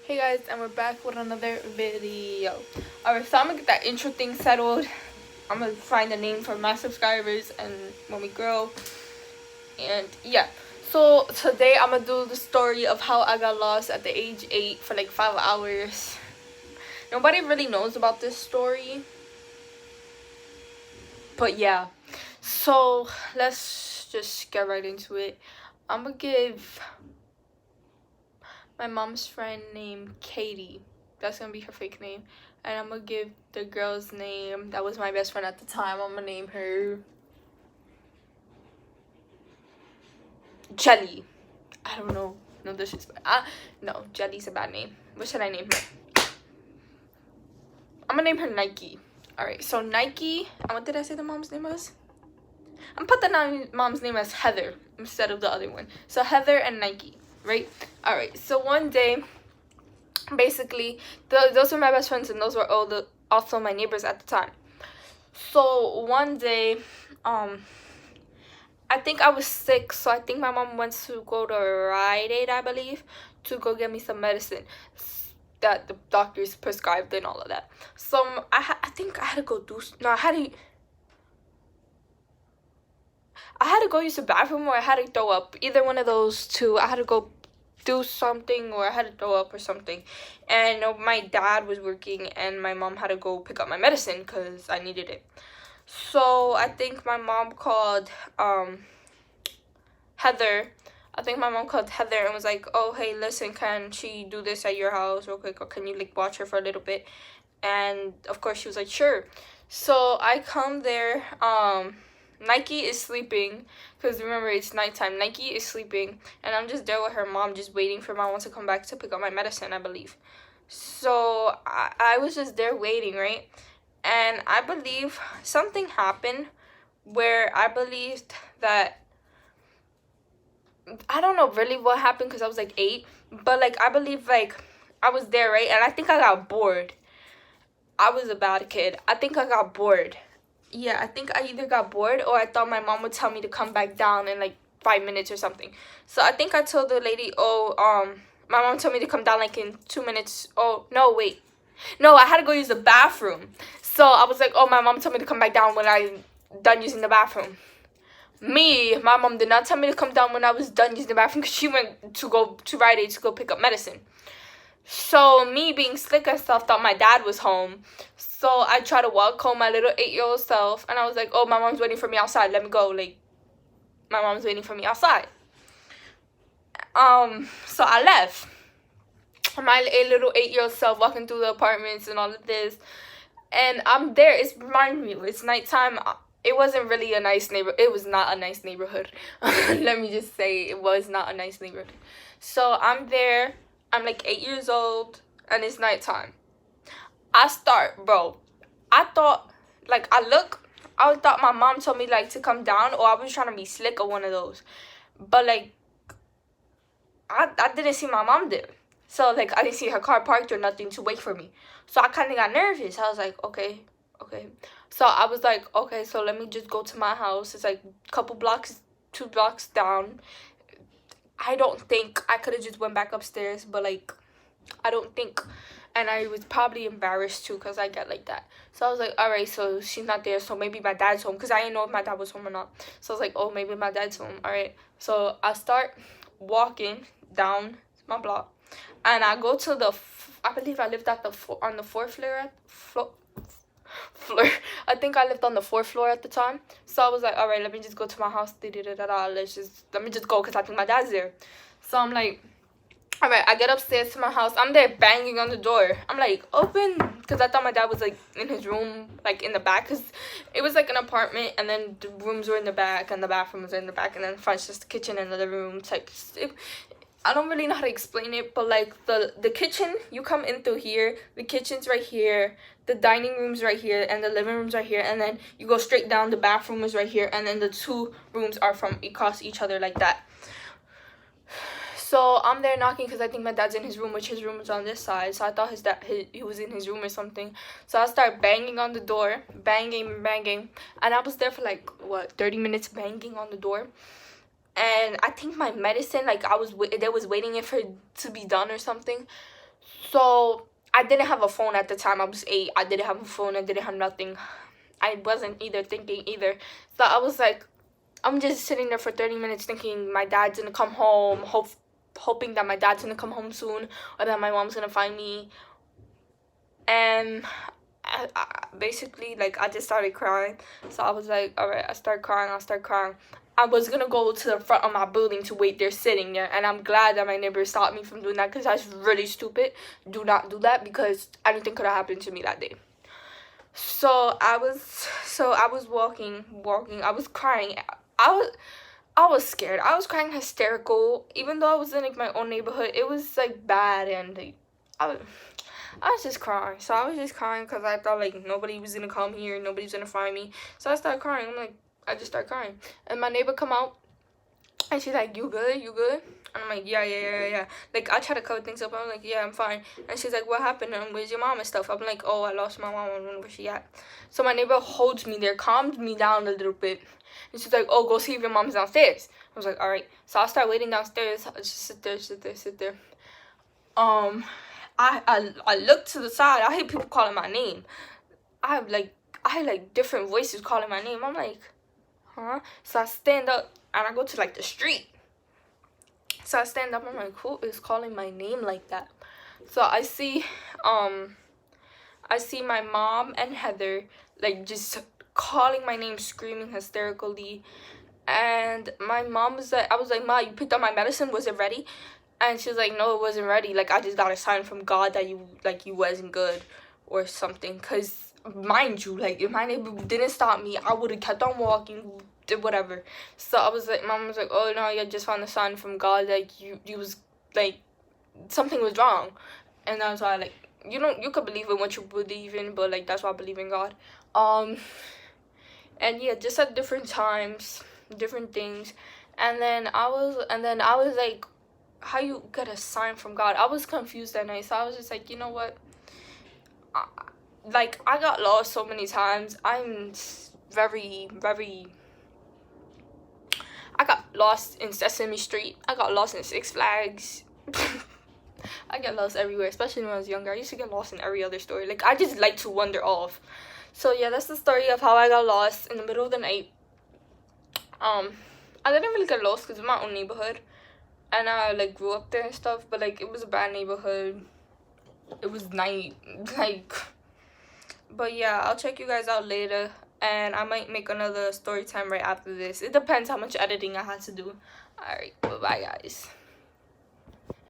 Hey guys, and we're back with another video. Alright, so I'm gonna get that intro thing settled. I'm gonna find a name for my subscribers and when we grow. And yeah, so today I'm gonna do the story of how I got lost at the age 8 for like 5 hours. Nobody really knows about this story. But yeah, so let's just get right into it. I'm gonna give my mom's friend named Katie. That's gonna be her fake name. And I'm gonna give the girl's name that was my best friend at the time. I'm gonna name her Jelly. I don't know. No disrespect. No, Jelly's a bad name. What should I name her? I'm gonna name her Nike. Alright, so Nike. And what did I say the mom's name was? I'm gonna put the mom's name as Heather instead of the other one. So Heather and Nike, right? Alright, so one day, basically, those were my best friends and those were also my neighbors at the time. So one day, I think I was sick, so I think my mom went to go to Rite Aid, I believe, to go get me some medicine that the doctors prescribed and all of that. So I think I had to go I had to go use the bathroom or I had to throw up. Either one of those two. I had to go do something or I had to throw up or something. And my dad was working and my mom had to go pick up my medicine because I needed it. So I think my mom called Heather. I think my mom called Heather and was like, oh, hey, listen, can she do this at your house real quick? Or can you, like, watch her for a little bit? And, of course, she was like, sure. So I come there. Nike is sleeping because, remember, it's nighttime. Nike is sleeping. And I'm just there with her mom just waiting for my mom to come back to pick up my medicine, I believe. So I was just there waiting, right? And I believe something happened where I believed that I don't know really what happened because I was like 8, but like I believe like I was there, right? And I think I got bored. I was a bad kid. I think I got bored. Yeah, I think I either got bored or I thought my mom would tell me to come back down in like 5 minutes or something. So I think I told the lady, my mom told me to come down like in 2 minutes. Oh, no, wait. No, I had to go use the bathroom. So I was like, oh, my mom told me to come back down when I'm done using the bathroom. My mom did not tell me to come down when I was done using the bathroom because she went to go to Rite Aid to go pick up medicine. So me being slick and stuff thought my dad was home. So I tried to walk home my little 8-year-old self and I was like, oh, my mom's waiting for me outside. Let me go. Like, my mom's waiting for me outside. So I left. My little 8-year-old self walking through the apartments and all of this. And I'm there. Remind me, it's nighttime. It wasn't really a nice neighborhood. It was not a nice neighborhood. Let me just say, it was not a nice neighborhood. So I'm there. I'm like 8 years old, and it's nighttime. I thought I thought my mom told me like to come down, or I was trying to be slick or one of those. But like, I didn't see my mom there. So like, I didn't see her car parked or nothing to wait for me. So I kind of got nervous. I was like, okay. So I was like, okay, so let me just go to my house. It's like a couple blocks, 2 blocks down. I don't think I could have just went back upstairs, but like, I don't think. And I was probably embarrassed too because I get like that. So I was like, all right, so she's not there, so maybe my dad's home because I didn't know if my dad was home or not. So I was like, oh, maybe my dad's home. All right. So I start walking down my block and I go to I believe I lived on the fourth floor. I think I lived on the 4th floor at the time. So I was like, all right, let me just go to my house. Let me just go because I think my dad's there. So I'm like, all right, I get upstairs to my house. I'm there banging on the door. I'm like, open, because I thought my dad was like in his room, like in the back, because it was like an apartment and then the rooms were in the back and the bathroom was in the back and then the front's just the kitchen and the living room type. I don't really know how to explain it, but like the kitchen, you come in through here, the kitchen's right here, the dining room's right here, and the living room's right here, and then you go straight down, the bathroom is right here, and then the 2 rooms are from across each other like that. So I'm there knocking because I think my dad's in his room, which his room is on this side. So I thought he was in his room or something. So I start banging on the door, banging, and I was there for like 30 minutes banging on the door. And I think my medicine, like they was waiting for it to be done or something. So I didn't have a phone at the time. I was 8. I didn't have a phone. I didn't have nothing. I wasn't either thinking either. So I was like, I'm just sitting there for 30 minutes thinking my dad's gonna come home, hoping that my dad's gonna come home soon, or that my mom's gonna find me. And basically, like, I just started crying. So I was like, all right, I start crying. I was gonna go to the front of my building to wait there sitting there, and I'm glad that my neighbor stopped me from doing that, because that's really stupid. Do not do that, because anything could have happened to me that day. So I was walking. I was crying. I was scared. I was crying hysterical, even though I was in like my own neighborhood. It was like bad, and like, I was just crying. So I was just crying because I thought like nobody was gonna come here, nobody's gonna find me. So I started crying. I just started crying, and my neighbor come out, and she's like, "You good? You good?" And I'm like, yeah. Like, I try to cover things up. I'm like, yeah, I'm fine. And she's like, what happened? And where's your mom and stuff? I'm like, oh, I lost my mom. I don't know where she at. So my neighbor holds me there, calms me down a little bit. And she's like, oh, go see if your mom's downstairs. I was like, all right. So I start waiting downstairs. I just sit there. I look to the side. I hear people calling my name. I had like different voices calling my name. I'm like, huh? So I stand up and I go to like the street. So I stand up, I'm like, who is calling my name like that? So I see my mom and Heather like just calling my name, screaming hysterically. And my mom was like, I was like, Ma, you picked up my medicine, was it ready? And she was like, no, it wasn't ready. Like, I just got a sign from God that you wasn't good or something. Because, mind you, like, if my neighbor didn't stop me, I would have kept on walking, did whatever. So I was like, Mom was like, oh, no, you just found a sign from God. Like, you was, like, something was wrong. And that's why, like, you could believe in what you believe in, but, like, that's why I believe in God. And, yeah, just at different times, different things. And then I was like, how you get a sign from God? I was confused that night, so I was just like, you know what? I got lost so many times. I'm very, very... I got lost in Sesame Street. I got lost in Six Flags. I get lost everywhere, especially when I was younger. I used to get lost in every other story. Like, I just like to wander off. So, yeah, that's the story of how I got lost in the middle of the night. I didn't really get lost because it's my own neighborhood. And I, like, grew up there and stuff, but, like, it was a bad neighborhood. It was night, like... But, yeah, I'll check you guys out later, and I might make another story time right after this. It depends how much editing I had to do. Alright, bye-bye, guys.